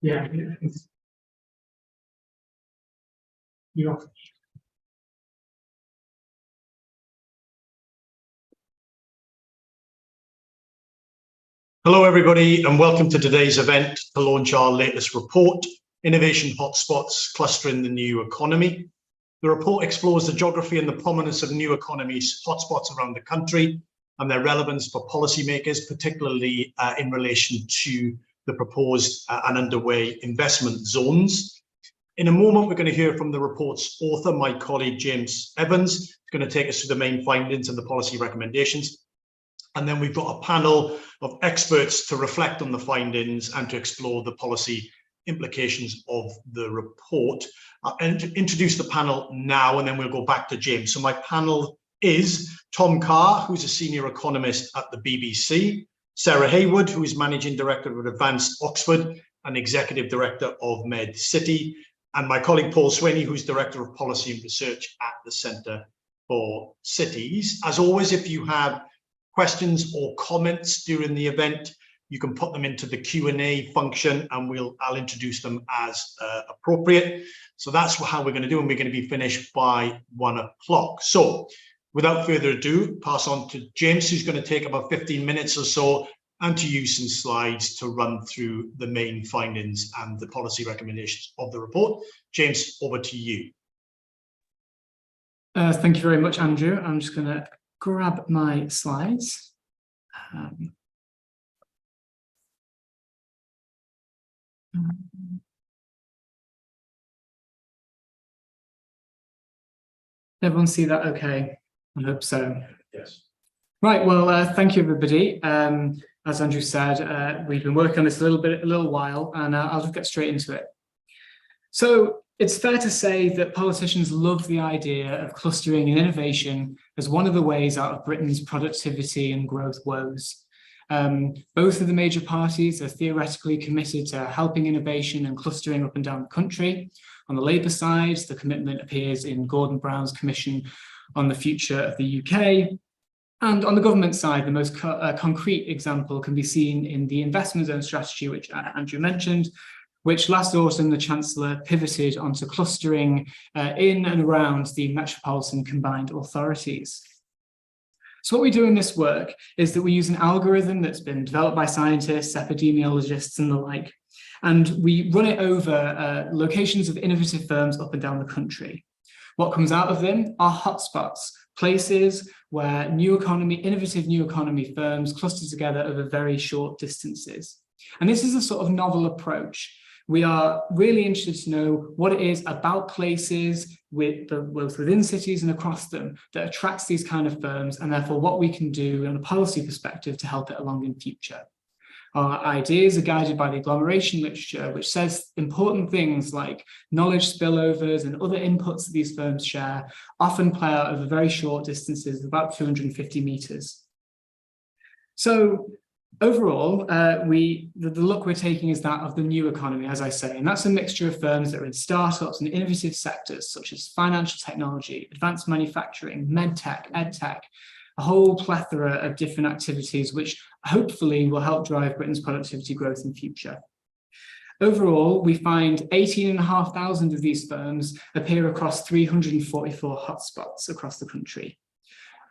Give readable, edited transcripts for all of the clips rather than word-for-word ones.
Yeah, yeah. Hello, everybody, and welcome to today's event to launch our latest report, Innovation Hotspots, Clustering the New Economy. The report explores the geography and the prominence of new economies, hotspots around the country, and their relevance for policymakers, particularly in relation to the proposed and underway investment zones. In a moment, we're going to hear from the report's author, my colleague James Evans, who's going to take us through the main findings and the policy recommendations. And then we've got a panel of experts to reflect on the findings and to explore the policy implications of the report. And introduce the panel now, and then we'll go back to James. So my panel is Tom Carr, who's a senior economist at the BBC, Sarah Haywood, who is managing director of Advanced Oxford and executive director of Med City, and my colleague Paul Swinney, who's director of policy and research at the Centre for Cities. As always, if you have questions or comments during the event, you can put them into the Q&A function, and I'll introduce them as appropriate. So that's how we're going to do, and we're going to be finished by 1 o'clock. So without further ado, pass on to James, who's going to take about 15 minutes or so, and to use some slides to run through the main findings and the policy recommendations of the report. James, over to you. Thank you very much, Andrew. I'm just going to grab my slides. Everyone see that okay? I hope so. Yes. Right, well, thank you, everybody. As Andrew said, we've been working on this a little while, and I'll just get straight into it. So it's fair to say that politicians love the idea of clustering and innovation as one of the ways out of Britain's productivity and growth woes. Both of the major parties are theoretically committed to helping innovation and clustering up and down the country. On the Labour side, the commitment appears in Gordon Brown's Commission on the Future of the UK. And on the government side, the most concrete example can be seen in the investment zone strategy, which Andrew mentioned, which last autumn the Chancellor pivoted onto clustering in and around the metropolitan combined authorities. So what we do in this work is that we use an algorithm that's been developed by scientists, epidemiologists, and the like, and we run it over locations of innovative firms up and down the country. What comes out of them are hotspots, places where innovative new economy firms cluster together over very short distances. And this is a sort of novel approach. We are really interested to know what it is about places both within cities and across them that attracts these kind of firms, and therefore what we can do on a policy perspective to help it along in future. Our ideas are guided by the agglomeration literature, which says important things like knowledge spillovers and other inputs that these firms share often play out over very short distances, about 250 meters. So overall, the look we're taking is that of the new economy, as I say, and that's a mixture of firms that are in startups and innovative sectors such as financial technology, advanced manufacturing, medtech, edtech, a whole plethora of different activities which hopefully will help drive Britain's productivity growth in future. Overall, we find 18,500 of these firms appear across 344 hotspots across the country.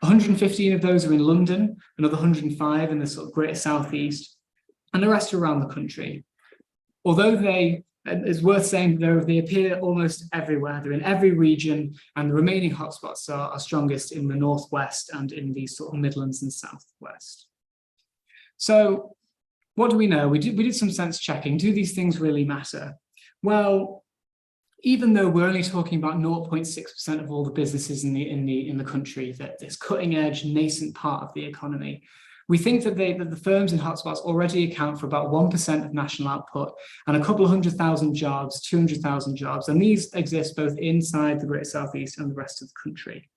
115 of those are in London, another 105 in the sort of greater southeast, and the rest are around the country. Although it's worth saying they appear almost everywhere. They're in every region, and the remaining hotspots are strongest in the northwest and in the sort of Midlands and southwest. So what do we know? We did some sense checking. Do these things really matter? Well, even though we're only talking about 0.6% of all the businesses in the country, that this cutting edge nascent part of the economy, we think that the firms in hotspots already account for about 1% of national output and a couple of 100,000 jobs, 200,000 jobs, and these exist both inside the Greater Southeast and the rest of the country.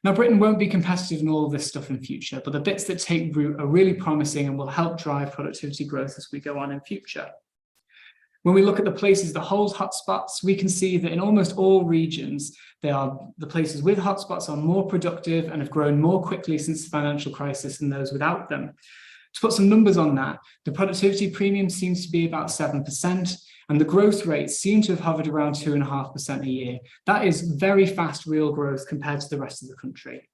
Now, Britain won't be competitive in all of this stuff in future, but the bits that take root are really promising and will help drive productivity growth as we go on in future. When we look at the places that hold hotspots, we can see that in almost all regions, the places with hotspots are more productive and have grown more quickly since the financial crisis than those without them. To put some numbers on that, the productivity premium seems to be about 7%, and the growth rates seem to have hovered around 2.5% a year. That is very fast real growth compared to the rest of the country.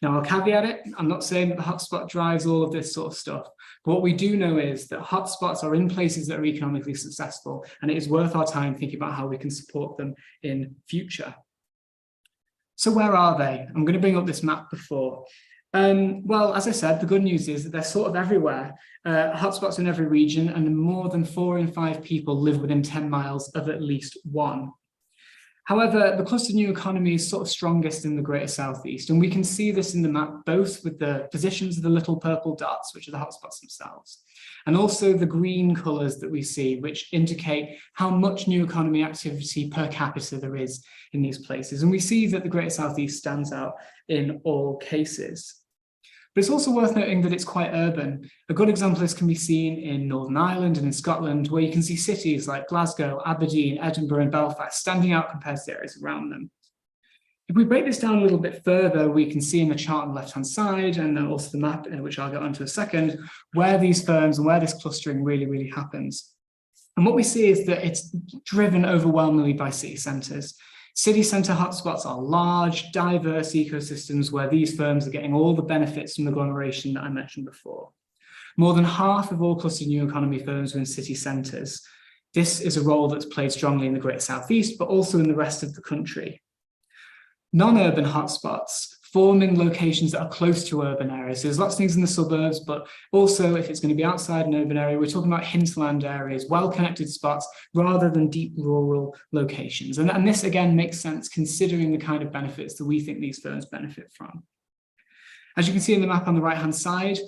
Now, I'll caveat it. I'm not saying that the hotspot drives all of this sort of stuff, but what we do know is that hotspots are in places that are economically successful, and it is worth our time thinking about how we can support them in future. So where are they? I'm going to bring up this map before. Well, as I said, the good news is that they're sort of everywhere. Hotspots in every region, and more than 4 in 5 people live within 10 miles of at least one. However, the clustered new economy is sort of strongest in the Greater Southeast, and we can see this in the map both with the positions of the little purple dots, which are the hotspots themselves, and also the green colours that we see, which indicate how much new economy activity per capita there is in these places. And we see that the Greater Southeast stands out in all cases. But it's also worth noting that it's quite urban. A good example of this can be seen in Northern Ireland and in Scotland, where you can see cities like Glasgow, Aberdeen, Edinburgh, and Belfast standing out compared to the areas around them. If we break this down a little bit further, we can see in the chart on the left-hand side, and also the map, which I'll get onto in a second, where these firms and where this clustering really happens. And what we see is that it's driven overwhelmingly by city centres. City centre hotspots are large, diverse ecosystems where these firms are getting all the benefits from the agglomeration that I mentioned before. More than half of all clustered new economy firms are in city centres. This is a role that's played strongly in the Greater Southeast, but also in the rest of the country. Non-urban hotspots form in locations that are close to urban areas. So there's lots of things in the suburbs, but also if it's going to be outside an urban area, we're talking about hinterland areas, well-connected spots, rather than deep rural locations. And this, again, makes sense considering the kind of benefits that we think these firms benefit from. As you can see in the map on the right-hand side,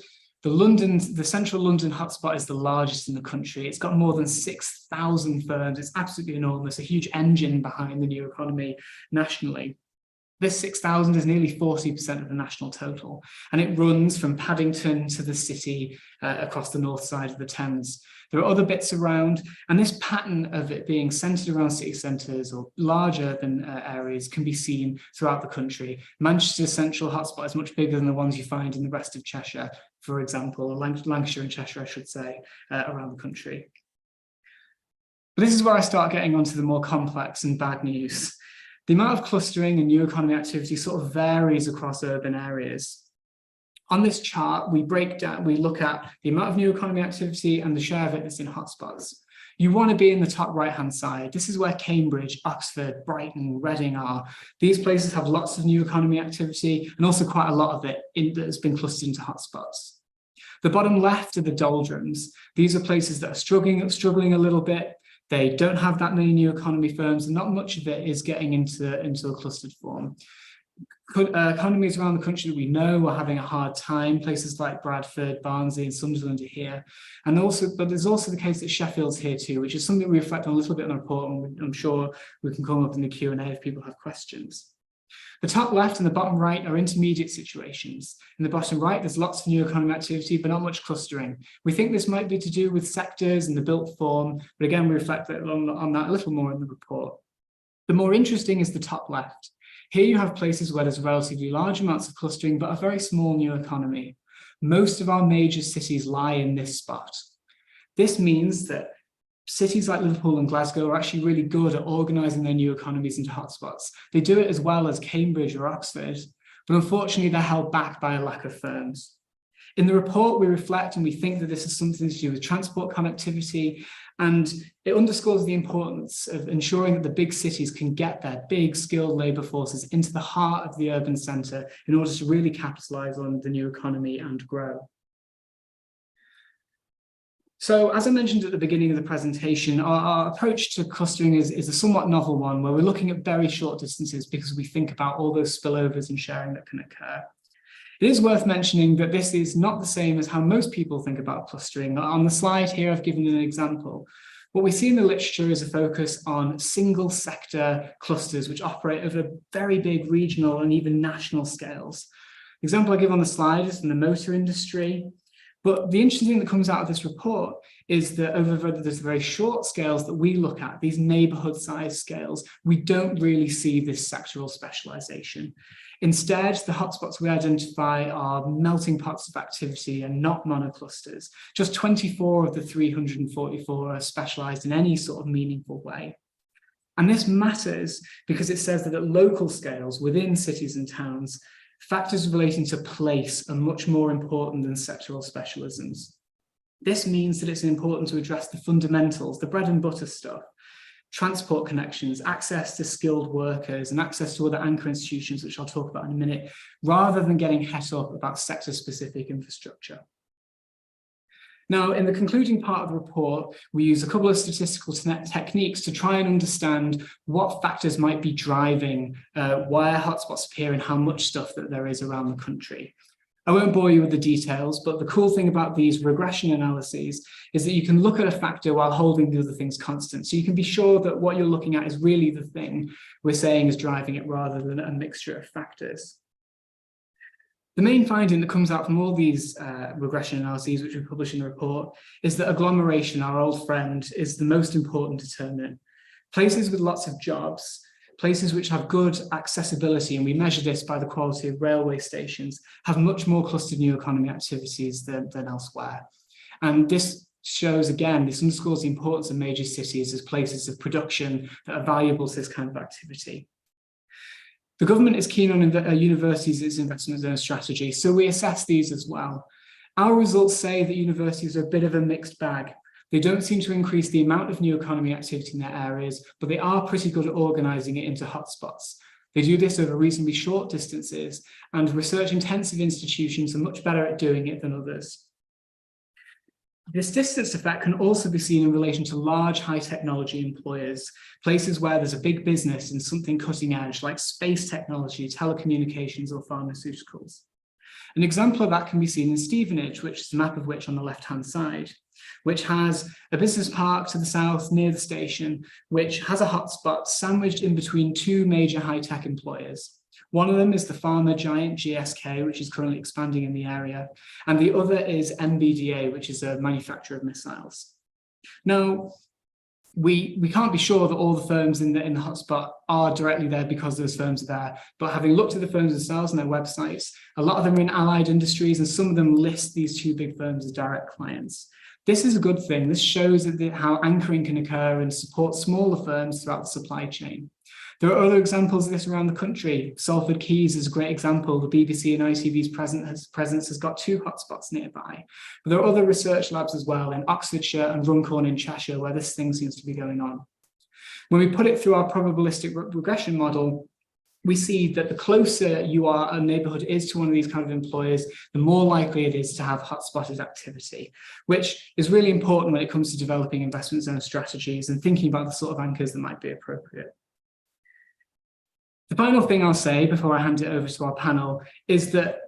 the central London hotspot is the largest in the country. It's got more than 6,000 firms. It's absolutely enormous, a huge engine behind the new economy nationally. This 6,000 is nearly 40% of the national total, and it runs from Paddington to the city across the north side of the Thames. There are other bits around, and this pattern of it being centred around city centres or larger than areas can be seen throughout the country. Manchester's central hotspot is much bigger than the ones you find in the rest of Cheshire, for example, or Lancashire and Cheshire, I should say, around the country. But this is where I start getting onto the more complex and bad news. The amount of clustering and new economy activity sort of varies across urban areas. On this chart, we look at the amount of new economy activity and the share of it that's in hotspots. You want to be in the top right-hand side. This is where Cambridge, Oxford, Brighton, Reading are. These places have lots of new economy activity and also quite a lot of it that has been clustered into hotspots. The bottom left are the doldrums. These are places that are struggling a little bit. They don't have that many new economy firms, and not much of it is getting into a clustered form. Economies around the country that we know are having a hard time. Places like Bradford, Barnsley, and Sunderland are here. But there's also the case that Sheffield's here too, which is something we reflect on a little bit in the report, and I'm sure we can come up in the Q&A if people have questions. The top left and the bottom right are intermediate situations. In the bottom right, there's lots of new economy activity, but not much clustering. We think this might be to do with sectors and the built form, but again, we reflect on that a little more in the report. The more interesting is the top left. Here you have places where there's relatively large amounts of clustering, but a very small new economy. Most of our major cities lie in this spot. This means that cities like Liverpool and Glasgow are actually really good at organising their new economies into hotspots. They do it as well as Cambridge or Oxford, but unfortunately they're held back by a lack of firms. In the report, we reflect and we think that this is something to do with transport connectivity, and it underscores the importance of ensuring that the big cities can get their big skilled labour forces into the heart of the urban centre in order to really capitalise on the new economy and grow. So, as I mentioned at the beginning of the presentation, our approach to clustering is a somewhat novel one, where we're looking at very short distances because we think about all those spillovers and sharing that can occur. It is worth mentioning that this is not the same as how most people think about clustering. On the slide here, I've given an example. What we see in the literature is a focus on single sector clusters, which operate over very big regional and even national scales. The example I give on the slide is from the motor industry. But the interesting thing that comes out of this report is that over those very short scales that we look at, these neighbourhood size scales, we don't really see this sectoral specialisation. Instead, the hotspots we identify are melting pots of activity and not monoclusters. Just 24 of the 344 are specialised in any sort of meaningful way. And this matters because it says that at local scales within cities and towns, factors relating to place are much more important than sectoral specialisms. This means that it's important to address the fundamentals, the bread and butter stuff, transport connections, access to skilled workers, and access to other anchor institutions, which I'll talk about in a minute, rather than getting het up about sector-specific infrastructure. Now, in the concluding part of the report, we use a couple of statistical techniques to try and understand what factors might be driving where hotspots appear and how much stuff that there is around the country. I won't bore you with the details, but the cool thing about these regression analyses is that you can look at a factor while holding the other things constant. So you can be sure that what you're looking at is really the thing we're saying is driving it rather than a mixture of factors. The main finding that comes out from all these regression analyses, which we publish in the report, is that agglomeration, our old friend, is the most important determinant. Places with lots of jobs, places which have good accessibility, and we measure this by the quality of railway stations, have much more clustered new economy activities than elsewhere. And this shows, again, this underscores the importance of major cities as places of production that are valuable to this kind of activity. The government is keen on universities' its investment zone strategy, so we assess these as well. Our results say that universities are a bit of a mixed bag. They don't seem to increase the amount of new economy activity in their areas, but they are pretty good at organising it into hotspots. They do this over reasonably short distances, and research-intensive institutions are much better at doing it than others. This distance effect can also be seen in relation to large high-technology employers, places where there's a big business in something cutting edge, like space technology, telecommunications, or pharmaceuticals. An example of that can be seen in Stevenage, which is a map of which on the left-hand side, which has a business park to the south near the station, which has a hotspot sandwiched in between two major high-tech employers. One of them is the pharma giant GSK, which is currently expanding in the area, and the other is MBDA, which is a manufacturer of missiles. Now, we can't be sure that all the firms in the hotspot are directly there because those firms are there, but having looked at the firms themselves and their websites, a lot of them are in allied industries, and some of them list these two big firms as direct clients. This is a good thing. This shows how anchoring can occur and support smaller firms throughout the supply chain. There are other examples of this around the country. Salford Quays is a great example. The BBC and ITV's presence has got two hotspots nearby. But there are other research labs as well in Oxfordshire and Runcorn in Cheshire where this thing seems to be going on. When we put it through our probabilistic regression model, we see that the closer a neighbourhood is to one of these kind of employers, the more likely it is to have hotspotted activity, which is really important when it comes to developing investment zone strategies and thinking about the sort of anchors that might be appropriate. The final thing I'll say before I hand it over to our panel is that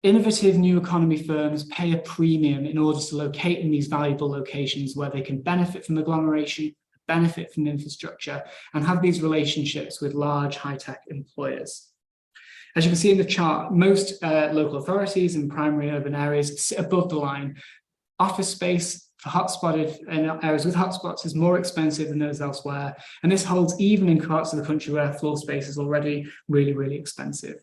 innovative new economy firms pay a premium in order to locate in these valuable locations where they can benefit from agglomeration, benefit from infrastructure, and have these relationships with large high-tech employers. As you can see in the chart, most local authorities in primary urban areas sit above the line. Office space for hotspotted areas with hotspots is more expensive than those elsewhere. And this holds even in parts of the country where floor space is already really, really expensive.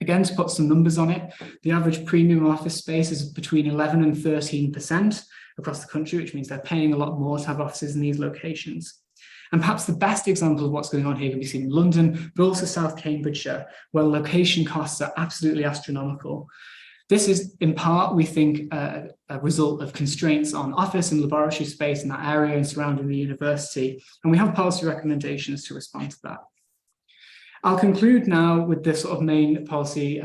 Again, to put some numbers on it, the average premium office space is between 11 and 13% across the country, which means they're paying a lot more to have offices in these locations. And perhaps the best example of what's going on here can be seen in London, but also South Cambridgeshire, where location costs are absolutely astronomical. This is, in part, we think, a result of constraints on office and laboratory space in that area and surrounding the university, and we have policy recommendations to respond to that. I'll conclude now with the sort of main policy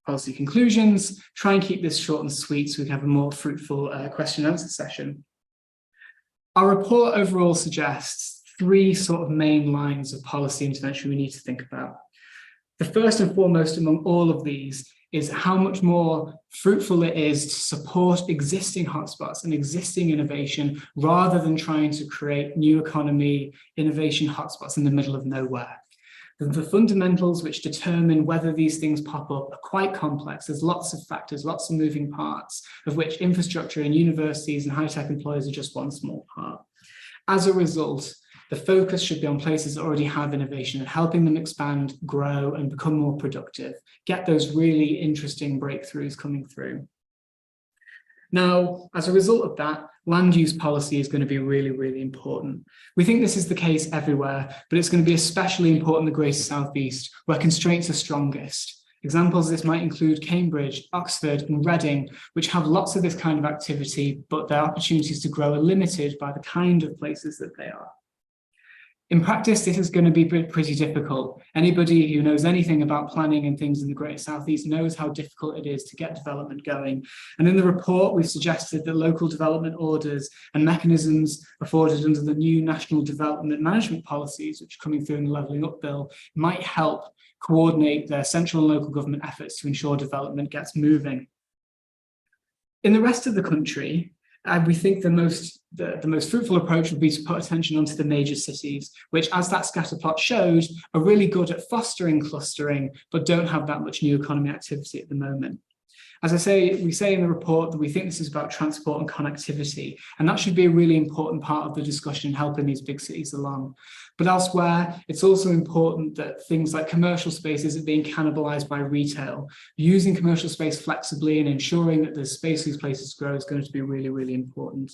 conclusions, try and keep this short and sweet so we can have a more fruitful question and answer session. Our report overall suggests three sort of main lines of policy intervention we need to think about. The first and foremost among all of these is how much more fruitful it is to support existing hotspots and existing innovation rather than trying to create new economy innovation hotspots in the middle of nowhere. The fundamentals which determine whether these things pop up are quite complex. There's lots of factors, lots of moving parts, of which infrastructure and universities and high-tech employers are just one small part. As a result, the focus should be on places that already have innovation and helping them expand, grow, and become more productive, get those really interesting breakthroughs coming through. Now, as a result of that, land use policy is going to be really, really important. We think this is the case everywhere, but it's going to be especially important in the Greater South East, where constraints are strongest. Examples of this might include Cambridge, Oxford, and Reading, which have lots of this kind of activity, but their opportunities to grow are limited by the kind of places that they are. In practice, this is going to be pretty difficult. Anybody who knows anything about planning and things in the Greater South East knows how difficult it is to get development going. And in the report, we've suggested that local development orders and mechanisms afforded under the new national development management policies, which are coming through in the Levelling Up Bill, might help coordinate their central and local government efforts to ensure development gets moving. In the rest of the country, we think the most fruitful approach would be to put attention onto the major cities, which, as that scatter plot showed, are really good at fostering clustering, but don't have that much new economy activity at the moment. As I say, we say in the report that we think this is about transport and connectivity, and that should be a really important part of the discussion in helping these big cities along. But elsewhere, it's also important that things like commercial space isn't being cannibalized by retail. Using commercial space flexibly and ensuring that there's space for these places to grow is going to be really, really important.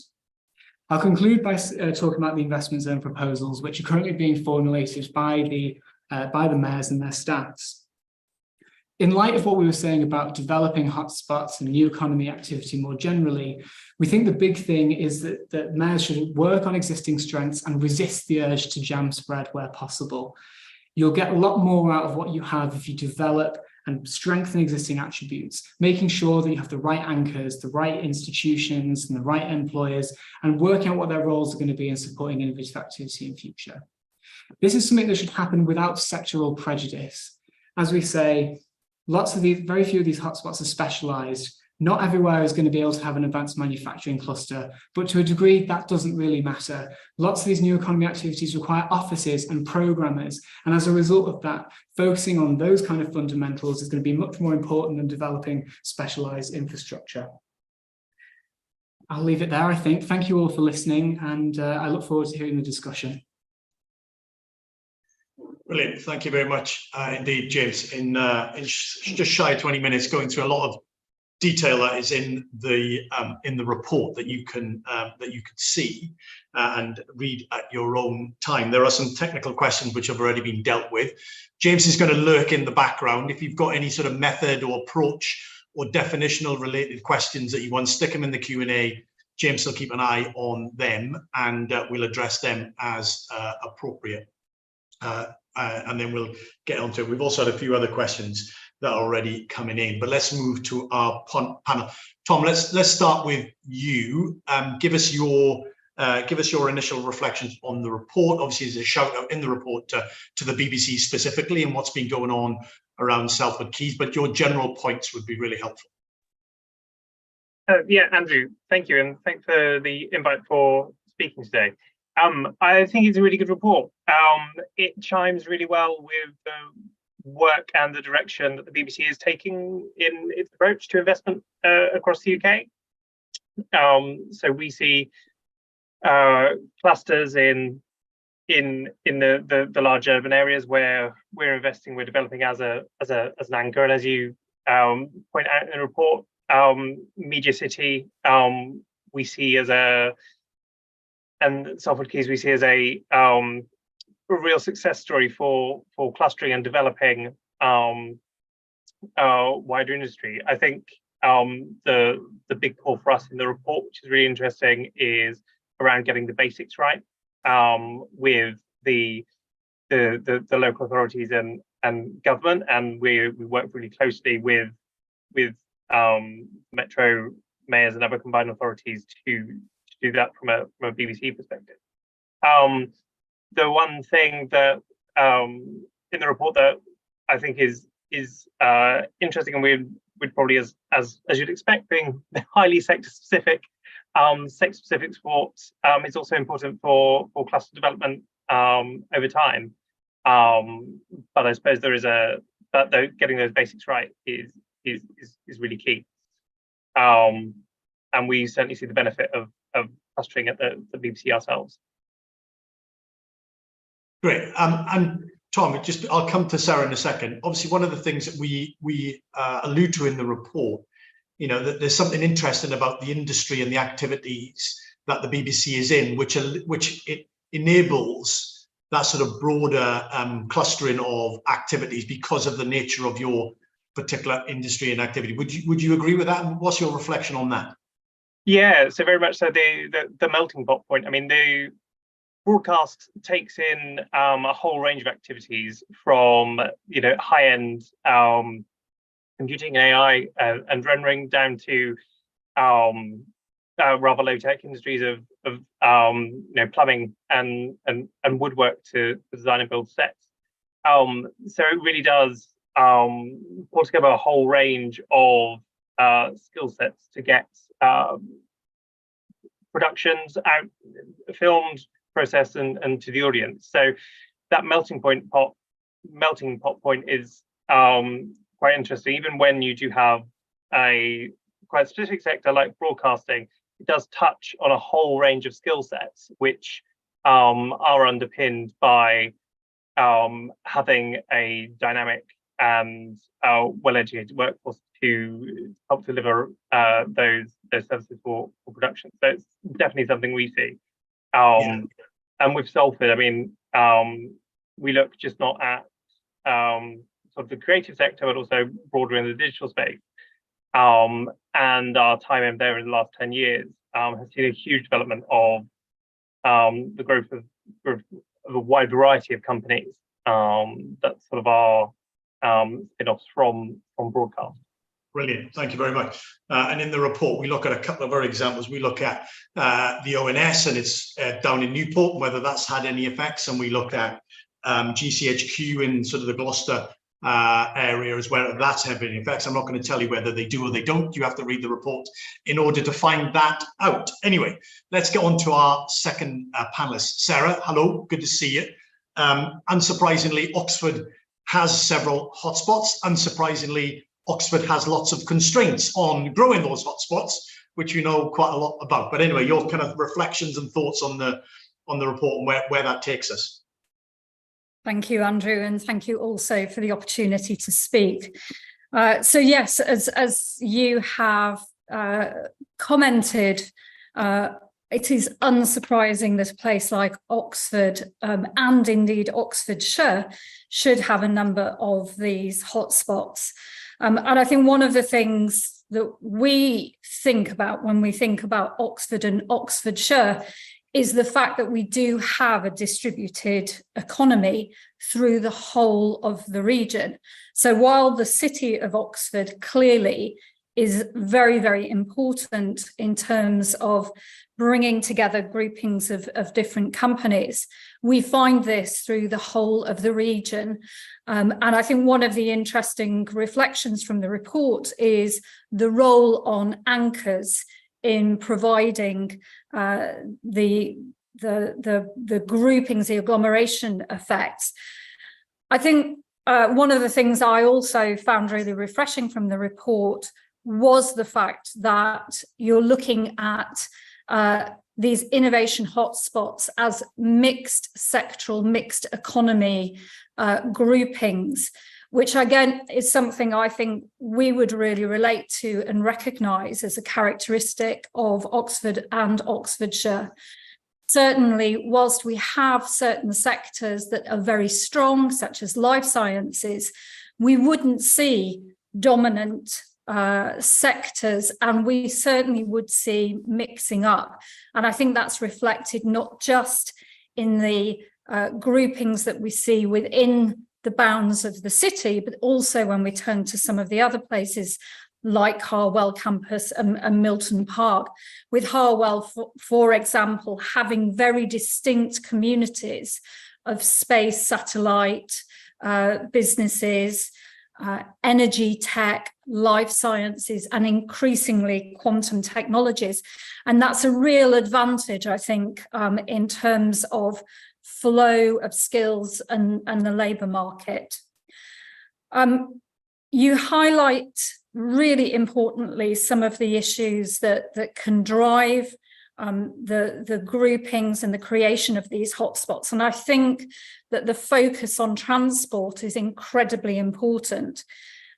I'll conclude by talking about the investment zone proposals, which are currently being formulated by the mayors and their staffs. In light of what we were saying about developing hotspots and new economy activity more generally, we think the big thing is that mayors should work on existing strengths and resist the urge to jam spread where possible. You'll get a lot more out of what you have if you develop and strengthen existing attributes, making sure that you have the right anchors, the right institutions, and the right employers, and working out what their roles are going to be in supporting innovative activity in future. This is something that should happen without sectoral prejudice. As we say, very few of these hotspots are specialized. Not everywhere is going to be able to have an advanced manufacturing cluster, but to a degree that doesn't really matter. Lots of these new economy activities require offices and programmers, and as a result of that, focusing on those kind of fundamentals is going to be much more important than developing specialized infrastructure. I'll leave it there, I think. Thank you all for listening, and I look forward to hearing the discussion. Brilliant. Thank you very much indeed, James. In just shy of 20 minutes, going through a lot of detail that is in the report that you can see and read at your own time. There are some technical questions which have already been dealt with. James is going to lurk in the background. If you've got any sort of method or approach or definitional related questions that you want, stick them in the Q&A. James will keep an eye on them, and we'll address them as appropriate. And then we'll get onto it. We've also had a few other questions that are already coming in, but let's move to our panel. Tom, let's start with you. Give us your initial reflections on the report. Obviously, there's a shout out in the report to the BBC specifically and what's been going on around Salford Quays, but your general points would be really helpful. Yeah, Andrew, thank you, and thanks for the invite for speaking today. I think it's a really good report. It chimes really well with the work and the direction that the BBC is taking in its approach to investment across the UK. So we see clusters in the large urban areas where we're investing, we're developing as an anchor, and as you point out in the report, Media City we see as and Salford Quays we see as a real success story for clustering and developing wider industry. I think the big call for us in the report, which is really interesting, is around getting the basics right with the local authorities and government, and we work really closely with metro mayors and other combined authorities to do that from a BBC perspective. The one thing that in the report that I think is interesting, and we'd probably, as you'd expect, being highly sector specific sports, is also important for cluster development over time. But I suppose getting those basics right is really key. And we certainly see the benefit of clustering at the BBC ourselves. Great. And Tom, I'll come to Sarah in a second. Obviously, one of the things that we allude to in the report, that there's something interesting about the industry and the activities that the BBC is in, which it enables that sort of broader clustering of activities because of the nature of your particular industry and activity. Would you agree with that? And what's your reflection on that? Yeah, so very much so. The melting pot point. I mean, the broadcast takes in a whole range of activities from high-end computing and AI and rendering down to rather low-tech industries of plumbing and woodwork to design and build sets. So it really does pull together a whole range of skill sets to get productions out, filmed, processed, and to the audience. So that melting pot point is quite interesting. Even when you do have a quite specific sector like broadcasting, it does touch on a whole range of skill sets which are underpinned by having a dynamic and well-educated workforce to help deliver those services for production. So it's definitely something we see. And with Salford, I mean, we look just not at sort of the creative sector, but also broader in the digital space. And our time in there in the last 10 years has seen a huge development of the growth of a wide variety of companies that sort of are spin-offs from broadcast. Brilliant, thank you very much. And in the report, we look at a couple of other examples. We look at the ONS, and it's down in Newport, and whether that's had any effects. And we look at GCHQ in sort of the Gloucester area as well. That's had any effects. I'm not going to tell you whether they do or they don't. You have to read the report in order to find that out. Anyway, let's get on to our second panelist. Sarah, hello, good to see you. Unsurprisingly, Oxford has several hotspots. Unsurprisingly, Oxford has lots of constraints on growing those hotspots, which you know quite a lot about. But anyway, your kind of reflections and thoughts on the report and where that takes us. Thank you, Andrew, and thank you also for the opportunity to speak. So yes, as you have commented, it is unsurprising that a place like Oxford and indeed Oxfordshire should have a number of these hotspots. And I think one of the things that we think about when we think about Oxford and Oxfordshire is the fact that we do have a distributed economy through the whole of the region. So while the city of Oxford clearly is very, very important in terms of bringing together groupings of different companies, we find this through the whole of the region. And I think one of the interesting reflections from the report is the role on anchors in providing the groupings, the agglomeration effects. I think one of the things I also found really refreshing from the report was the fact that you're looking at these innovation hotspots as mixed sectoral, mixed economy groupings, which again is something I think we would really relate to and recognise as a characteristic of Oxford and Oxfordshire. Certainly, whilst we have certain sectors that are very strong, such as life sciences, we wouldn't see dominant sectors, and we certainly would see mixing up. And I think that's reflected not just in the groupings that we see within the bounds of the city, but also when we turn to some of the other places like Harwell campus and Milton Park, with Harwell, for example, having very distinct communities of space, satellite, businesses, energy tech, life sciences, and increasingly quantum technologies. And that's a real advantage, I think, in terms of flow of skills and the labour market. You highlight really importantly some of the issues that can drive the groupings and the creation of these hotspots. And I think that the focus on transport is incredibly important.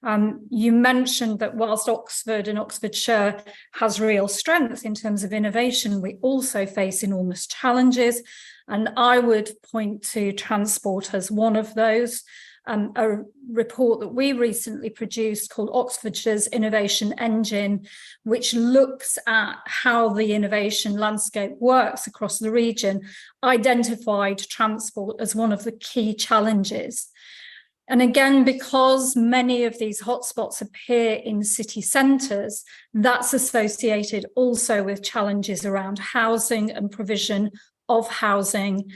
You mentioned that whilst Oxford and Oxfordshire has real strength in terms of innovation, we also face enormous challenges. And I would point to transport as one of those. A report that we recently produced called Oxfordshire's Innovation Engine, which looks at how the innovation landscape works across the region, identified transport as one of the key challenges. And again, because many of these hotspots appear in city centres, that's associated also with challenges around housing and provision of housing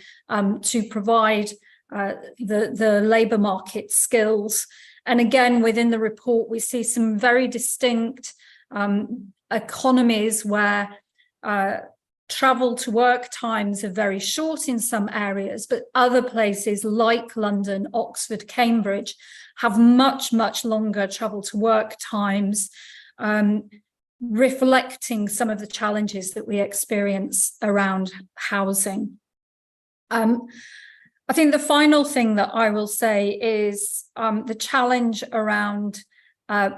to provide the labour market skills. And again, within the report, we see some very distinct economies where travel to work times are very short in some areas, but other places like London, Oxford, Cambridge have much, much longer travel to work times, reflecting some of the challenges that we experience around housing. I think the final thing that I will say is the challenge around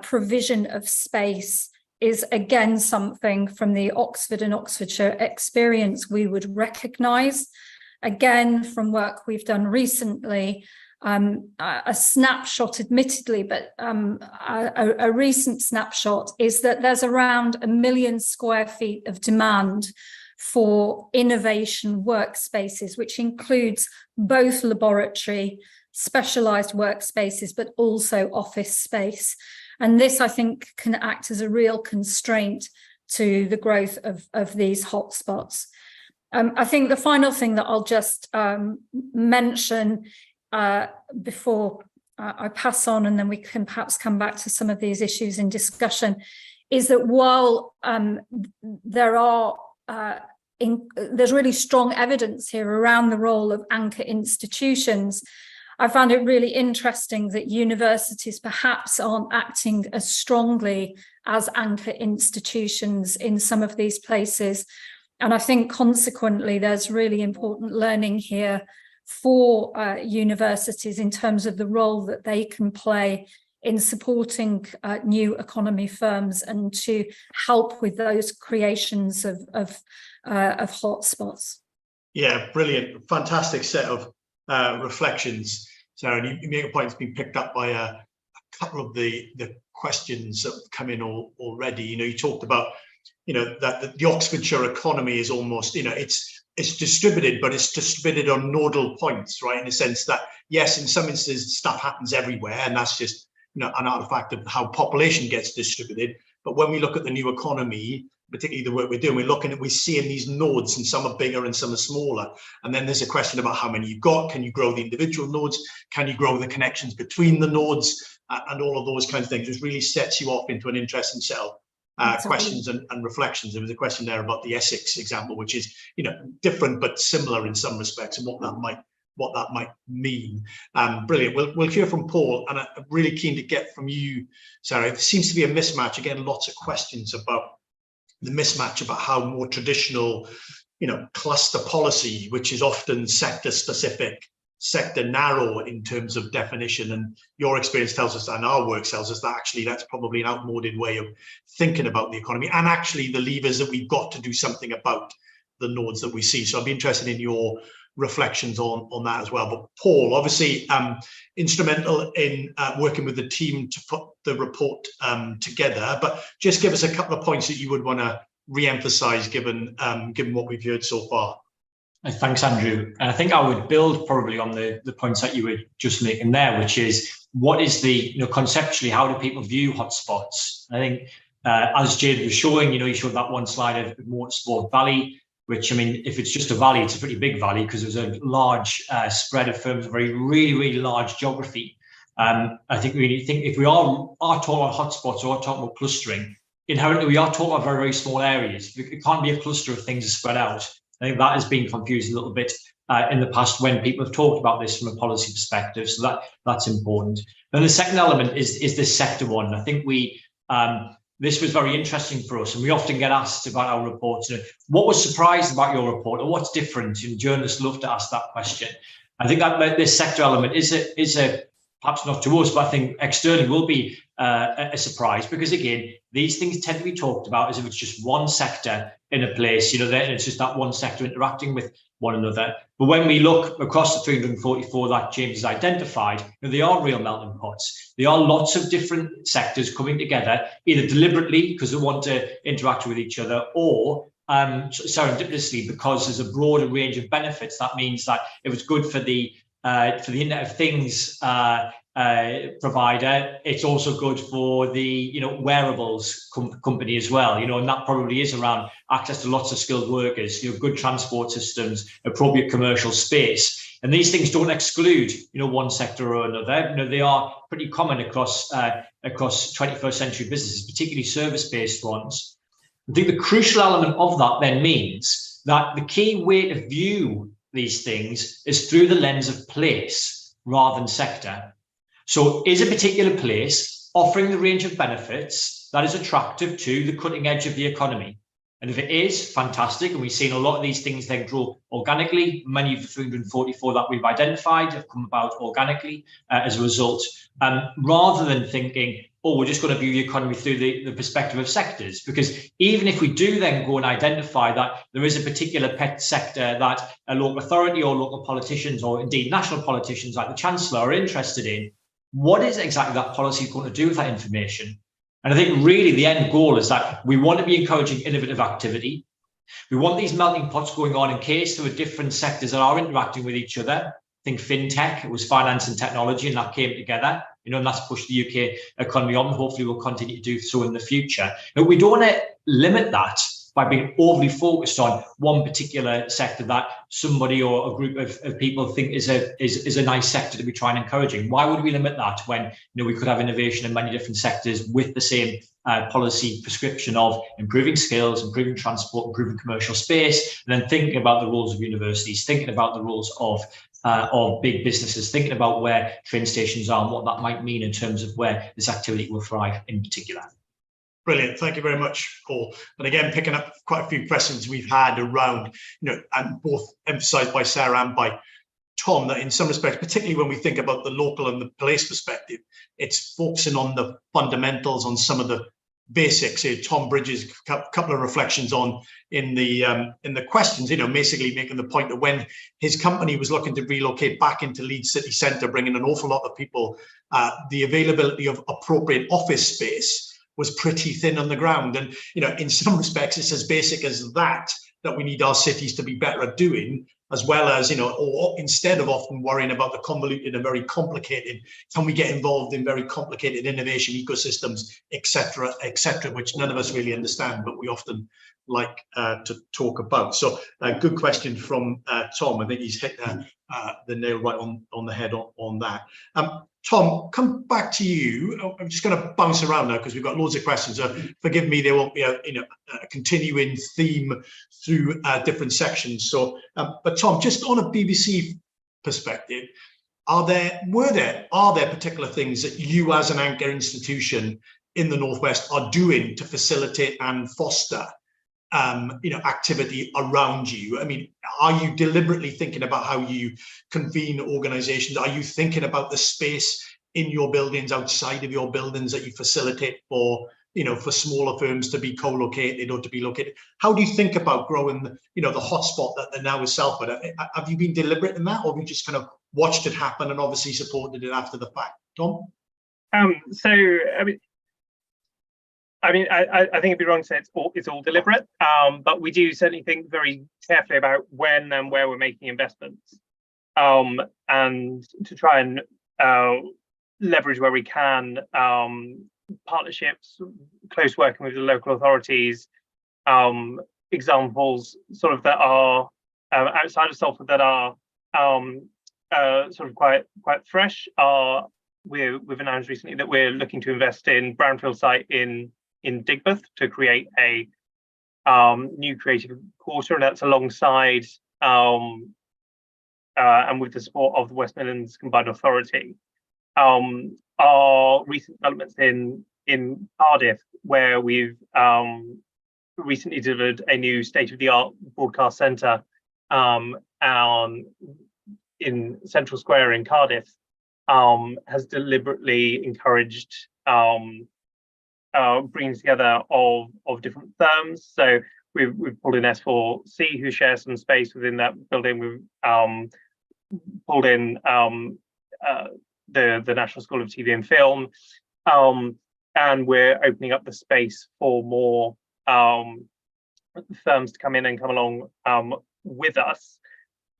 provision of space is again something from the Oxford and Oxfordshire experience we would recognise. Again, from work we've done recently, a snapshot admittedly, but a recent snapshot is that there's around 1 million square feet of demand for innovation workspaces, which includes both laboratory, specialised workspaces, but also office space. And this, I think, can act as a real constraint to the growth of these hotspots. I think the final thing that I'll just mention before I pass on, and then we can perhaps come back to some of these issues in discussion, is that while there's really strong evidence here around the role of anchor institutions, I found it really interesting that universities perhaps aren't acting as strongly as anchor institutions in some of these places. And I think consequently, there's really important learning here for universities in terms of the role that they can play in supporting new economy firms and to help with those creations of hotspots. Yeah, brilliant. Fantastic set of reflections, Sarah. And you make a point that's been picked up by a couple of the questions that have come in already. You talked about, that the Oxfordshire economy is almost, it's distributed, but it's distributed on nodal points, right? In the sense that, yes, in some instances, stuff happens everywhere, and that's just, an artifact of how population gets distributed. But when we look at the new economy, particularly the work we're doing, we're seeing these nodes, and some are bigger and some are smaller. And then there's a question about how many you've got. Can you grow the individual nodes? Can you grow the connections between the nodes? And all of those kinds of things, which really sets you off into an interesting set of questions and reflections. There was a question there about the Essex example, which is, different but similar in some respects, and what that might mean. Brilliant. We'll hear from Paul, and I'm really keen to get from you, Sarah. There seems to be a mismatch. Again, lots of questions about the mismatch about how more traditional, cluster policy, which is often sector specific, sector narrow in terms of definition, and your experience tells us, and our work tells us, that actually that's probably an outmoded way of thinking about the economy, and actually the levers that we've got to do something about the nodes that we see. So I'd be interested in your reflections on that as well. But Paul, obviously instrumental in working with the team to put the report together, but just give us a couple of points that you would want to re-emphasize given what we've heard so far. Thanks, Andrew. And I think I would build probably on the points that you were just making there, which is what is the, conceptually, how do people view hotspots? I think as Jade was showing, you showed that one slide of Motorsport Valley, which, if it's just a valley, it's a pretty big valley because there's a large spread of firms, a really, really large geography. I think if we are talking about hotspots or talking about clustering, inherently we are talking about very, very small areas. It can't be a cluster of things spread out. I think that has been confused a little bit in the past when people have talked about this from a policy perspective. So that's important. Then the second element is this sector one. I think this was very interesting for us, and we often get asked about our reports. What was surprised about your report, or what's different? Journalists love to ask that question. I think that this sector element is a perhaps not to us, but I think externally will be a surprise, because again, these things tend to be talked about as if it's just one sector in a place, it's just that one sector interacting with one another. But when we look across the 344 that James has identified, they are real melting pots. There are lots of different sectors coming together, either deliberately because they want to interact with each other, or serendipitously because there's a broader range of benefits. That means that if it's good for the Internet of Things provider, it's also good for the wearables company as well. And that probably is around access to lots of skilled workers, good transport systems, appropriate commercial space. And these things don't exclude one sector or another. They are pretty common across 21st century businesses, particularly service-based ones. I think the crucial element of that then means that the key way to view these things is through the lens of place rather than sector. So is a particular place offering the range of benefits that is attractive to the cutting edge of the economy? And if it is, fantastic. And we've seen a lot of these things then grow organically. Many of the 344 that we've identified have come about organically as a result, rather than thinking, oh, we're just going to view the economy through the perspective of sectors. Because even if we do then go and identify that there is a particular pet sector that a local authority or local politicians, or indeed national politicians like the Chancellor, are interested in, what is exactly that policy going to do with that information? And I think really the end goal is that we want to be encouraging innovative activity. We want these melting pots going on in case there are different sectors that are interacting with each other. I think fintech, it was finance and technology, and that came together, and that's pushed the UK economy on. Hopefully we'll continue to do so in the future. But we don't want to limit that by being overly focused on one particular sector that somebody or a group of people think is a nice sector to be trying encouraging. Why would we limit that when we could have innovation in many different sectors with the same policy prescription of improving skills, improving transport, improving commercial space, and then thinking about the roles of universities, thinking about the roles of big businesses, thinking about where train stations are and what that might mean in terms of where this activity will thrive in particular. Brilliant. Thank you very much, Paul. And again, picking up quite a few questions we've had around, and both emphasised by Sarah and by Tom, that in some respects, particularly when we think about the local and the place perspective, it's focusing on the fundamentals, on some of the basics. Tom Bridges, a couple of reflections on in the questions, basically making the point that when his company was looking to relocate back into Leeds city centre, bringing an awful lot of people, the availability of appropriate office space was pretty thin on the ground. And, in some respects, it's as basic as that we need our cities to be better at doing, as well as, or instead of often worrying about the convoluted and very complicated, can we get involved in very complicated innovation ecosystems, et cetera, which none of us really understand, but we often like to talk about. So a good question from Tom. I think he's hit the nail right on the head on that. Tom, come back to you. I'm just going to bounce around now because we've got loads of questions. Forgive me, there won't be a continuing theme through different sections. So, but Tom, just on a BBC perspective, are there particular things that you as an anchor institution in the Northwest are doing to facilitate and foster activity around you? I mean, are you deliberately thinking about how you convene organizations? Are you thinking about the space in your buildings, outside of your buildings, that you facilitate for smaller firms to be co-located or to be located? How do you think about growing the hotspot that now is Salford? Have you been deliberate in that, or have you just kind of watched it happen and obviously supported it after the fact? Tom? I think it'd be wrong to say it's all deliberate, but we do certainly think very carefully about when and where we're making investments, and to try and leverage where we can partnerships, close working with the local authorities. Examples sort of that are outside of Salford that are sort of quite fresh are we've announced recently that we're looking to invest in brownfield site in Digbeth to create a new creative quarter, and that's alongside and with the support of the West Midlands Combined Authority, are recent developments in Cardiff, where we've recently delivered a new state-of-the-art broadcast centre in Central Square in Cardiff, has deliberately encouraged bringing together of different firms. So we've pulled in S4C, who share some space within that building. We've pulled in the National School of TV and Film, and we're opening up the space for more firms to come in and come along with us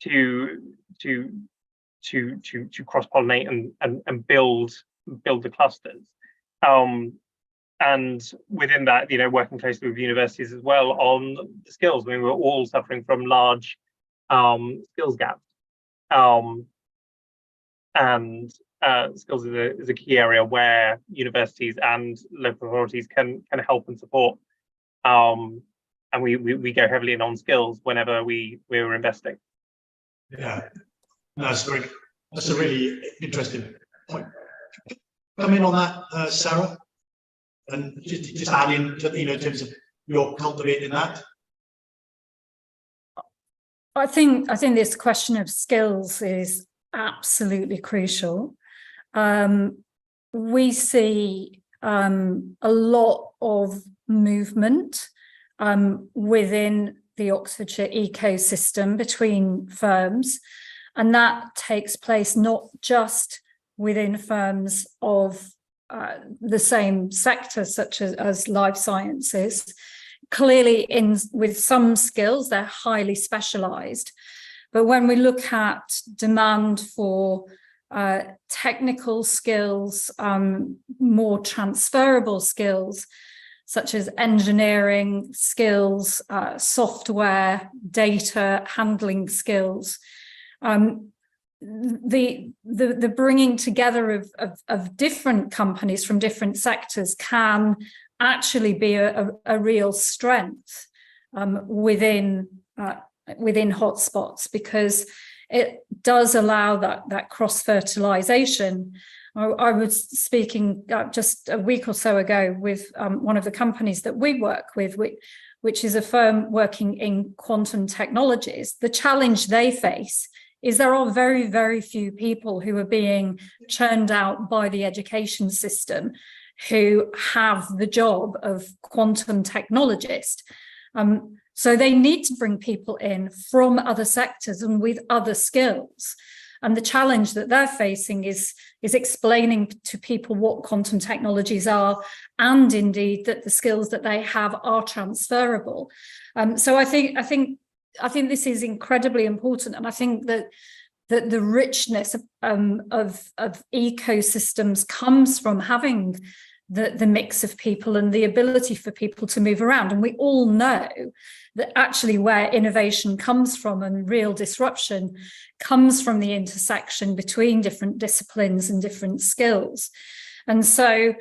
to cross-pollinate and build the clusters. And within that, working closely with universities as well on the skills. I mean, we're all suffering from large skills gaps, and skills is a key area where universities and local authorities can help and support. And we go heavily in on skills whenever we're investing. Yeah, that's a really interesting point. Come in on that, Sarah, and just add in to, in terms of your cultivating that. I think this question of skills is absolutely crucial. We see a lot of movement within the Oxfordshire ecosystem between firms, and that takes place not just within firms of the same sector, such as life sciences. Clearly, with some skills, they're highly specialised. But when we look at demand for technical skills, more transferable skills, such as engineering skills, software, data handling skills, the bringing together of different companies from different sectors can actually be a real strength within hotspots, because it does allow that cross-fertilization. I was speaking just a week or so ago with one of the companies that we work with, which is a firm working in quantum technologies. The challenge they face is there are very, very few people who are being churned out by the education system who have the job of quantum technologist. So they need to bring people in from other sectors and with other skills. And the challenge that they're facing is explaining to people what quantum technologies are, and indeed that the skills that they have are transferable. So I think this is incredibly important, and I think that the richness of ecosystems comes from having the mix of people and the ability for people to move around. And we all know that actually where innovation comes from and real disruption comes from the intersection between different disciplines and different skills. And so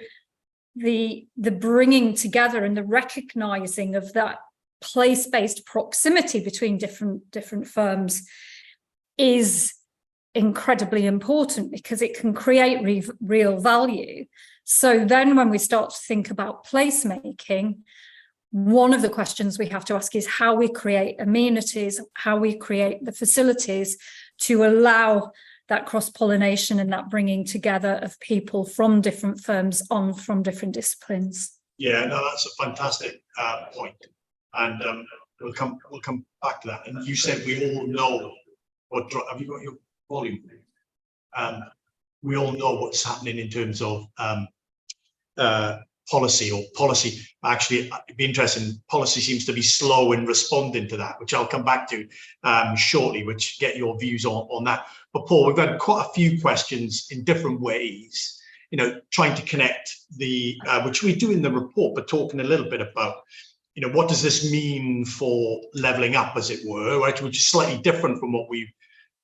the bringing together and the recognizing of that place-based proximity between different firms is incredibly important, because it can create real value. So then when we start to think about placemaking, one of the questions we have to ask is how we create amenities, how we create the facilities to allow that cross-pollination and that bringing together of people from different firms from different disciplines. Yeah, no, that's a fantastic point. And we'll come back to that. And you said we all know what. Have you got your volume? We all know what's happening in terms of policy. Actually, it'd be interesting. Policy seems to be slow in responding to that, which I'll come back to shortly. Which get your views on that. But Paul, we've had quite a few questions in different ways. Trying to connect the which we do in the report, but talking a little bit about. What does this mean for levelling up, as it were, right? Which is slightly different from what we've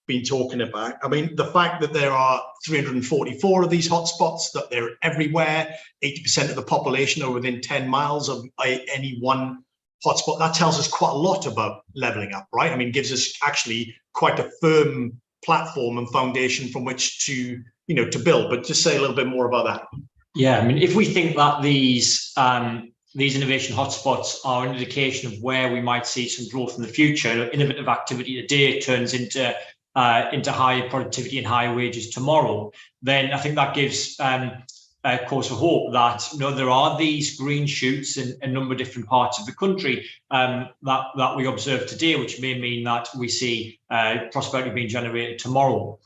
been talking about. I mean, the fact that there are 344 of these hotspots, that they're everywhere, 80% of the population are within 10 miles of any one hotspot, that tells us quite a lot about levelling up, right? I mean, gives us actually quite a firm platform and foundation from which to build. But just say a little bit more about that. Yeah, I mean, if we think that these innovation hotspots are an indication of where we might see some growth in the future, innovative activity today turns into higher productivity and higher wages tomorrow, then I think that gives cause for hope that there are these green shoots in a number of different parts of the country that we observe today, which may mean that we see prosperity being generated tomorrow.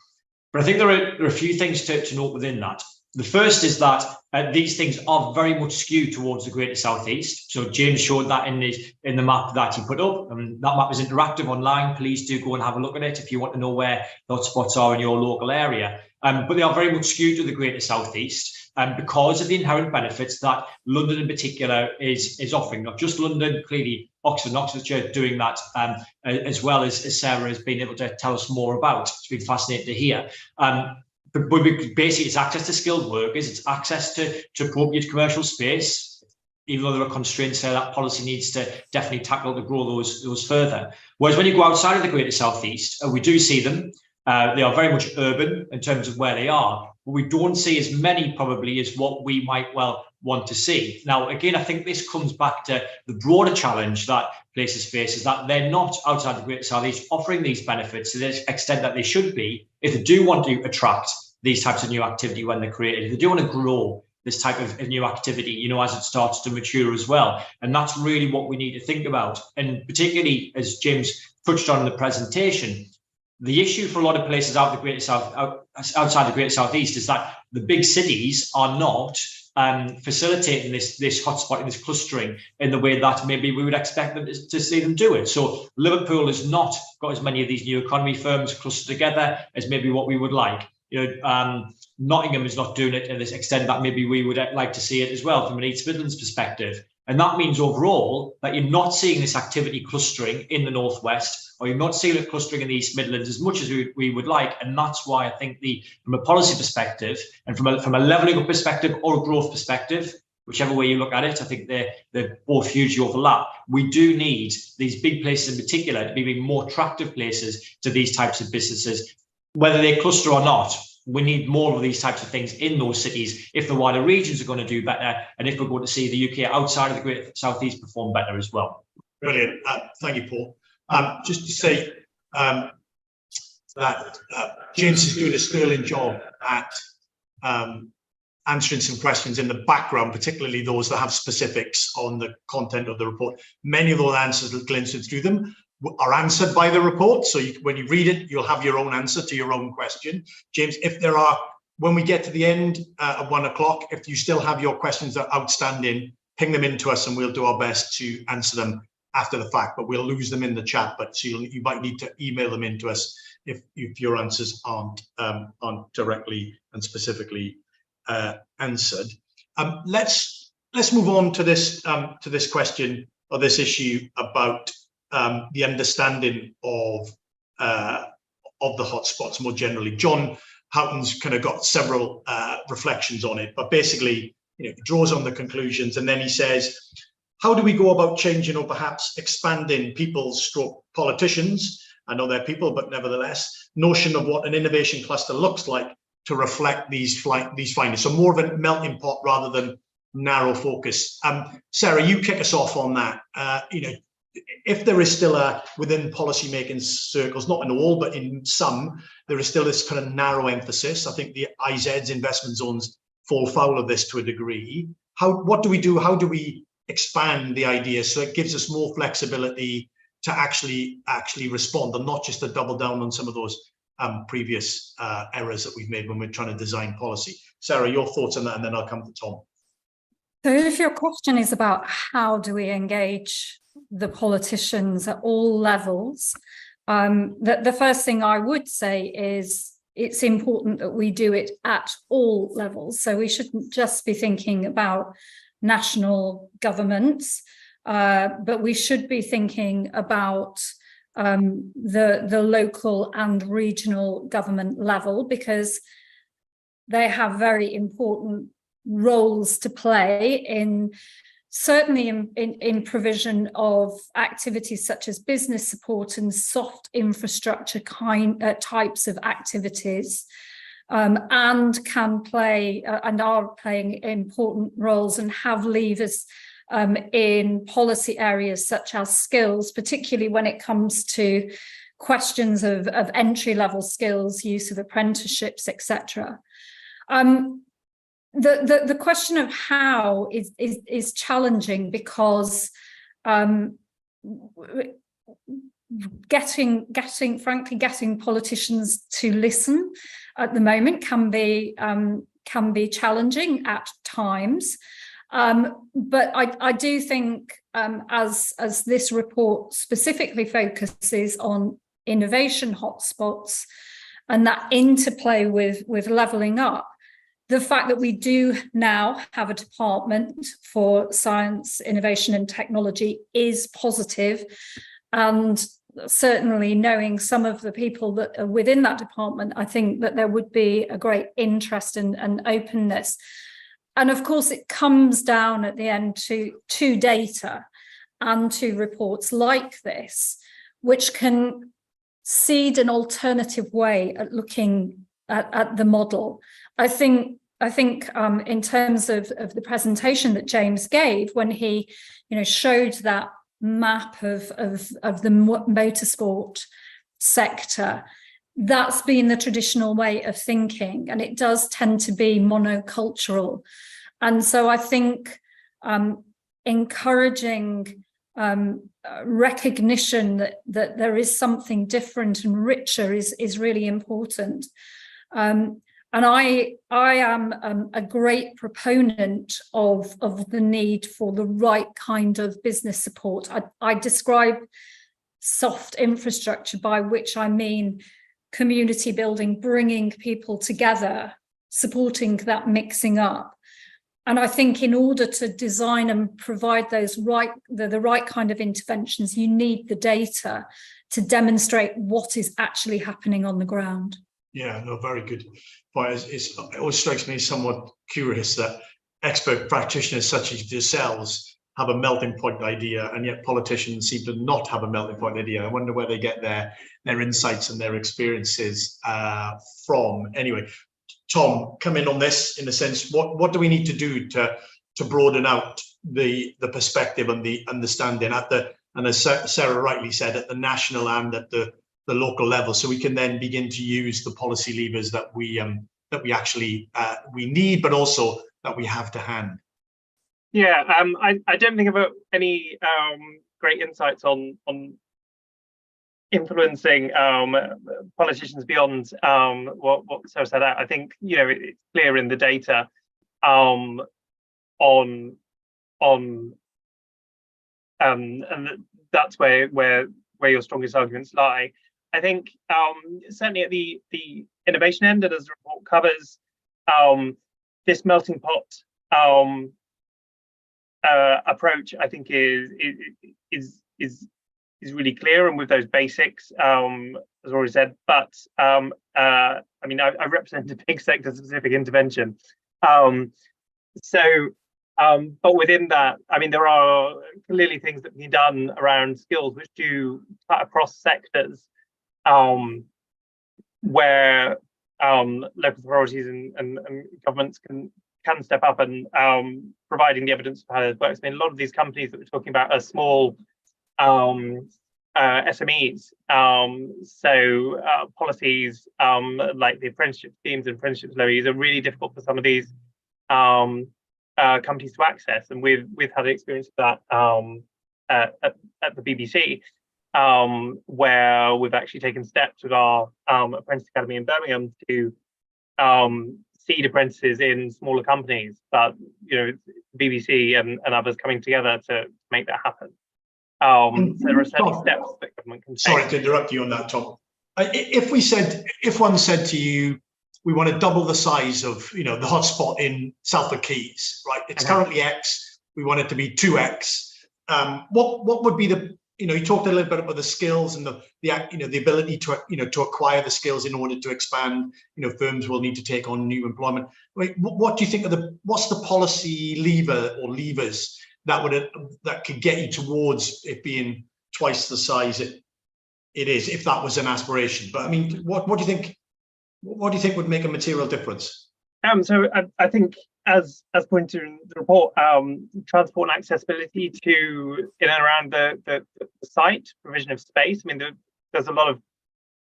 But I think there are a few things to note within that. The first is that these things are very much skewed towards the Greater South East. So James showed that in the map that he put up. That map is interactive online. Please do go and have a look at it if you want to know where the hotspots are in your local area. But they are very much skewed to the Greater South East because of the inherent benefits that London in particular is offering. Not just London, clearly Oxford and Oxfordshire doing that as well as Sarah has been able to tell us more about. It's been fascinating to hear. But basically, it's access to skilled workers, it's access to appropriate commercial space, even though there are constraints there that policy needs to definitely tackle to grow those further. Whereas when you go outside of the Greater South East, we do see them. They are very much urban in terms of where they are, but we don't see as many probably as what we might well want to see. Now, again, I think this comes back to the broader challenge that places face, is that they're not outside the Greater South East offering these benefits to the extent that they should be if they do want to attract these types of new activity when they're created. If they do want to grow this type of new activity, as it starts to mature as well. And that's really what we need to think about. And particularly, as James touched on in the presentation, the issue for a lot of places outside the Greater South East is that the big cities are not facilitating this hotspot and this clustering in the way that maybe we would expect them to see them do it. So Liverpool has not got as many of these new economy firms clustered together as maybe what we would like. Nottingham is not doing it to this extent that maybe we would like to see it as well from an East Midlands perspective. And that means overall that you're not seeing this activity clustering in the Northwest, or you're not seeing it clustering in the East Midlands as much as we would like. And that's why I think from a policy perspective and from a levelling up perspective or a growth perspective, whichever way you look at it, I think they're both hugely overlap. We do need these big places in particular to be more attractive places to these types of businesses. Whether they cluster or not, we need more of these types of things in those cities if the wider regions are going to do better, and if we're going to see the UK outside of the Greater South East perform better as well. Brilliant. Thank you, Paul. Just to say that James is doing a sterling job at answering some questions in the background, particularly those that have specifics on the content of the report. Many of those answers that glinted through them are answered by the report. So when you read it, you'll have your own answer to your own question. James, if there are, when we get to the end at 1 o'clock, if you still have your questions that are outstanding, ping them into us and we'll do our best to answer them after the fact, but we'll lose them in the chat. But so you might need to email them into us if your answers aren't directly and specifically answered. Let's move on to this question or this issue about the understanding of the hotspots more generally. John Houghton's kind of got several reflections on it, but basically, he draws on the conclusions, and then he says, how do we go about changing or perhaps expanding people's politicians, I know they're people, but nevertheless, notion of what an innovation cluster looks like to reflect these findings? So more of a melting pot rather than narrow focus. Sarah, you kick us off on that. If there is still within policymaking circles, not in all, but in some, there is still this kind of narrow emphasis. I think the IZ's investment zones fall foul of this to a degree. What do we do? How do we expand the idea so it gives us more flexibility to actually respond and not just to double down on some of those previous errors that we've made when we're trying to design policy? Sarah, your thoughts on that, and then I'll come to Tom. So if your question is about how do we engage the politicians at all levels, the first thing I would say is it's important that we do it at all levels. So we shouldn't just be thinking about national governments, but we should be thinking about the local and regional government level, because they have very important roles to play in certainly in provision of activities such as business support and soft infrastructure types of activities, and can play and are playing important roles and have levers in policy areas such as skills, particularly when it comes to questions of entry-level skills, use of apprenticeships, etc. The question of how is challenging because getting politicians to listen at the moment can be challenging at times. But I do think, as this report specifically focuses on innovation hotspots and that interplay with levelling up, the fact that we do now have a department for science, innovation and technology is positive. And certainly knowing some of the people that are within that department, I think that there would be a great interest and openness. And of course, it comes down at the end to data and to reports like this, which can seed an alternative way at looking at the model. I think in terms of the presentation that James gave, when he showed that map of the motorsport sector, that's been the traditional way of thinking, and it does tend to be monocultural. And so I think encouraging recognition that there is something different and richer is really important. And I am a great proponent of the need for the right kind of business support. I describe soft infrastructure, by which I mean community building, bringing people together, supporting that mixing up. And I think in order to design and provide those the right kind of interventions, you need the data to demonstrate what is actually happening on the ground. Yeah, no, very good. But it always strikes me as somewhat curious that expert practitioners such as yourselves have a melting point idea, and yet politicians seem to not have a melting point idea. I wonder where they get their insights and their experiences from. Anyway, Tom, come in on this in a sense. What do we need to do to broaden out the perspective and the understanding and as Sarah rightly said, at the national and at the local level, so we can then begin to use the policy levers that we actually need, but also that we have to hand. Yeah, I don't think about any great insights on influencing politicians beyond what Sarah said. I think it's clear in the data and that's where your strongest arguments lie. I think certainly at the innovation end, and as the report covers, this melting pot approach, I think is really clear, and with those basics, as already said. But I mean, I represent a big sector-specific intervention, but within that, I mean, there are clearly things that can be done around skills which do cut across sectors, where local authorities and governments can step up and providing the evidence of how it works. I mean, a lot of these companies that we're talking about are small SMEs. So policies like the apprenticeship schemes and apprenticeship levies are really difficult for some of these companies to access, and we've had the experience of that at the BBC, where we've actually taken steps with our apprentice academy in Birmingham to seed apprentices in smaller companies, but BBC and others coming together to make that happen. So there are certain steps that government can take. Sorry to interrupt you on that, Tom. If one said to you, we want to double the size of the hotspot in Salford Keys, right? It's currently X. We want it to be 2X. What would be the you talked a little bit about the skills and the ability to acquire the skills in order to expand. Firms will need to take on new employment. What do you think what's the policy lever or levers that could get you towards it being twice the size it is, if that was an aspiration. But I mean, what do you think? What do you think would make a material difference? So I think, as pointed in the report, transport and accessibility to in and around the site, provision of space. I mean, there's a lot of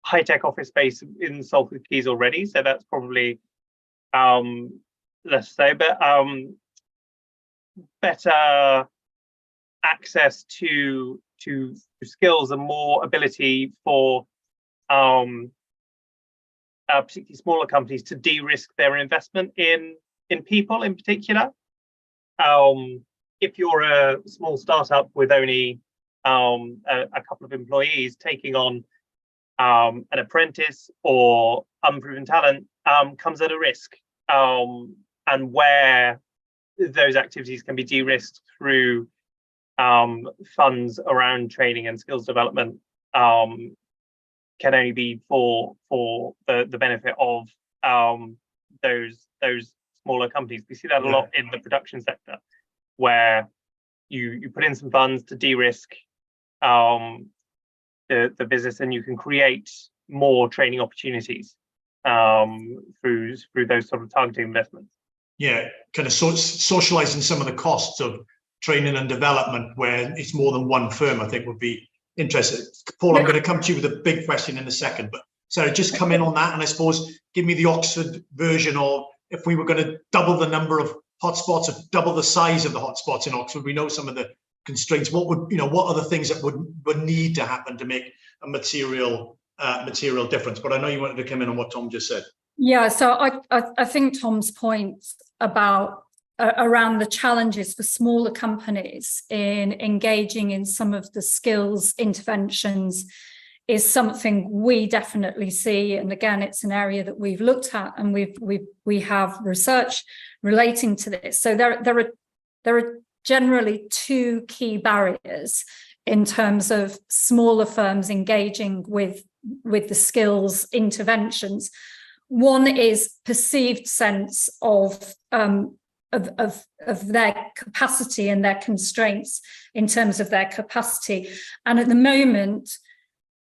high-tech office space in Salford Quays already, so that's probably less so. But better access to skills and more ability for particularly smaller companies to de-risk their investment in people in particular. If you're a small startup with only a couple of employees, taking on an apprentice or unproven talent comes at a risk, and where those activities can be de-risked through funds around training and skills development can only be for the benefit of those smaller companies. We see that a lot in the production sector, where you put in some funds to de-risk the business, and you can create more training opportunities through those sort of targeted investments. Yeah, kind of socializing some of the costs of training and development where it's more than one firm, I think would be interesting. Paul, I'm going to come to you with a big question in a second, but Sarah, just come in on that, and I suppose give me the Oxford version of, if we were going to double the number of hotspots or double the size of the hotspots in Oxford, we know some of the constraints. What are the things that would need to happen to make a material difference? But I know you wanted to come in on what Tom just said. Yeah, so I think Tom's point about around the challenges for smaller companies in engaging in some of the skills interventions is something we definitely see. And again, it's an area that we've looked at, and we have research relating to this. So there are generally two key barriers in terms of smaller firms engaging with the skills interventions. One is perceived sense of their capacity and their constraints in terms of their capacity. And at the moment,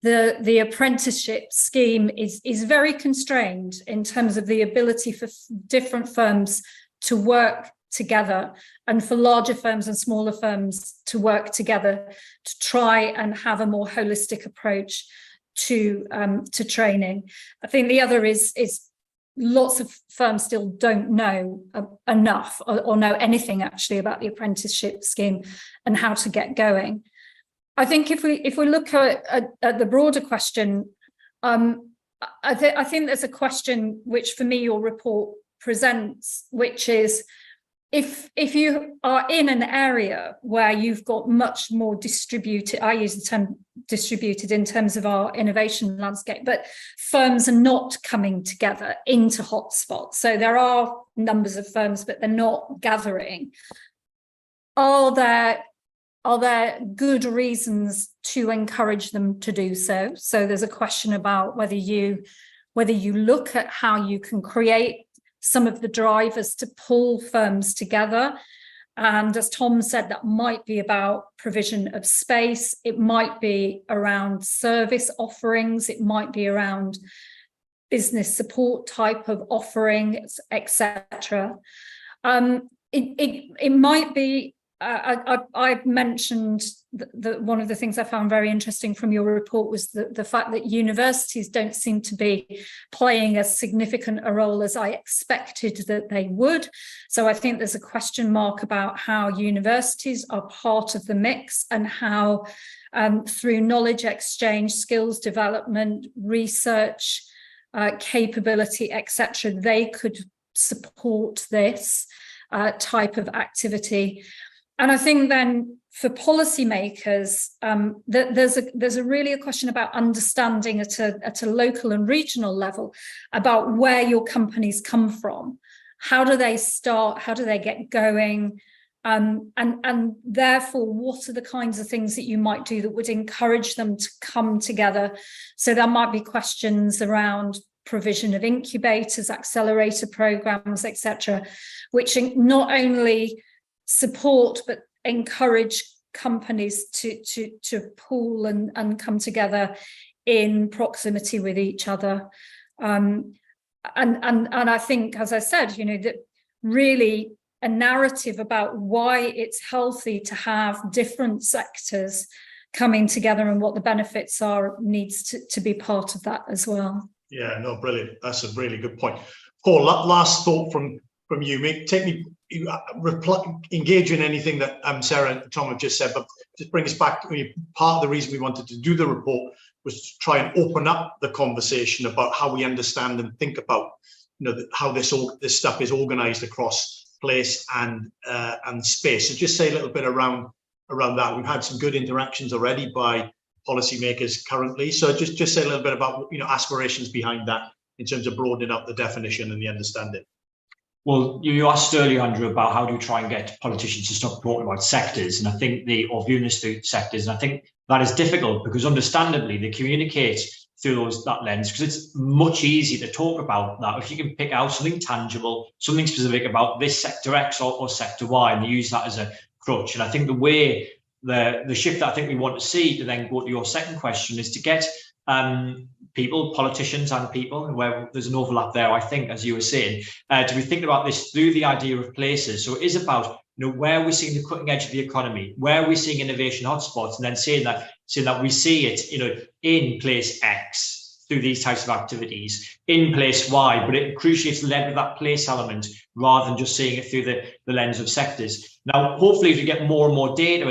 the apprenticeship scheme is very constrained in terms of the ability for different firms to work together, and for larger firms and smaller firms to work together to try and have a more holistic approach to training. I think the other is lots of firms still don't know enough or know anything actually about the apprenticeship scheme and how to get going. I think if we look at the broader question, I think there's a question which for me your report presents, which is if you are in an area where you've got much more distributed, I use the term distributed in terms of our innovation landscape, but firms are not coming together into hotspots. So there are numbers of firms, but they're not gathering. Are there good reasons to encourage them to do so? So there's a question about whether you look at how you can create some of the drivers to pull firms together. And as Tom said, that might be about provision of space. It might be around service offerings. It might be around business support type of offerings, etc. It might be, I've mentioned that one of the things I found very interesting from your report was the fact that universities don't seem to be playing as significant a role as I expected that they would. So I think there's a question mark about how universities are part of the mix, and how through knowledge exchange, skills development, research, capability, etc., they could support this type of activity. And I think then for policymakers, there's really a question about understanding at a local and regional level about where your companies come from. How do they start? How do they get going? And therefore, what are the kinds of things that you might do that would encourage them to come together? So there might be questions around provision of incubators, accelerator programs, etc., which not only support but encourage companies to pool and come together in proximity with each other. And I think, as I said, that really a narrative about why it's healthy to have different sectors coming together and what the benefits are needs to be part of that as well. Yeah, no, brilliant. That's a really good point. Paul, last thought from you. Engage in anything that Sarah and Tom have just said, but just bring us back. Part of the reason we wanted to do the report was to try and open up the conversation about how we understand and think about, how this stuff is organised across place and space. So just say a little bit around that. We've had some good interactions already by policymakers currently. So just say a little bit about aspirations behind that in terms of broadening out the definition and the understanding. Well, you asked earlier, Andrew, about how do we try and get politicians to stop talking about sectors, and I think or viewing this through sectors, and I think that is difficult because, understandably, they communicate through that lens because it's much easier to talk about that if you can pick out something tangible, something specific about this sector X or sector Y, and use that as a crutch. And I think the way the shift that I think we want to see, to then go to your second question, is to get people, politicians and people, where there's an overlap there, I think, as you were saying, to be thinking about this through the idea of places. So it is about where we're seeing the cutting edge of the economy, where we're seeing innovation hotspots, and then saying that we see it in place X through these types of activities, in place Y, but it crucially it's led with that place element rather than just seeing it through the lens of sectors. Now, hopefully, if we get more and more data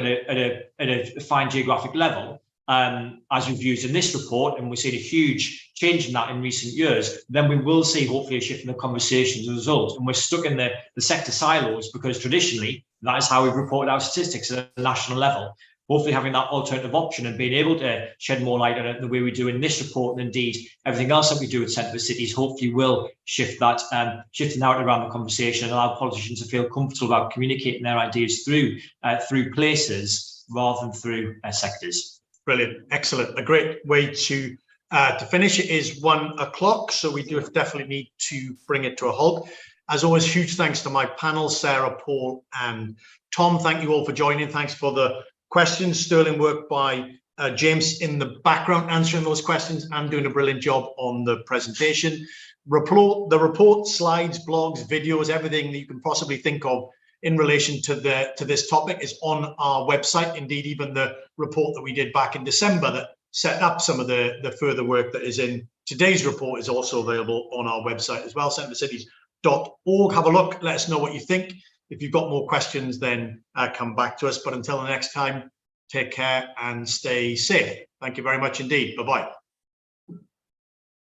at a fine geographic level, as we've used in this report, and we've seen a huge change in that in recent years, then we will see hopefully a shift in the conversation as a result. And we're stuck in the sector silos because traditionally that is how we've reported our statistics at a national level. Hopefully having that alternative option and being able to shed more light on it the way we do in this report, and indeed everything else that we do at Centre for Cities, hopefully will shift that, shift the narrative around the conversation and allow politicians to feel comfortable about communicating their ideas through places rather than through sectors. Brilliant, excellent. A great way to finish. It is 1 o'clock, so we do definitely need to bring it to a halt. As always, huge thanks to my panel, Sarah, Paul, and Tom. Thank you all for joining. Thanks for the questions. Sterling work by James in the background answering those questions and doing a brilliant job on the presentation. The report, slides, blogs, videos, everything that you can possibly think of in relation to this topic is on our website. Indeed, even the report that we did back in December that set up some of the further work that is in today's report is also available on our website as well, centreforcities.org. Have a look, let us know what you think. If you've got more questions, then come back to us. But until the next time, take care and stay safe. Thank you very much indeed. Bye-bye.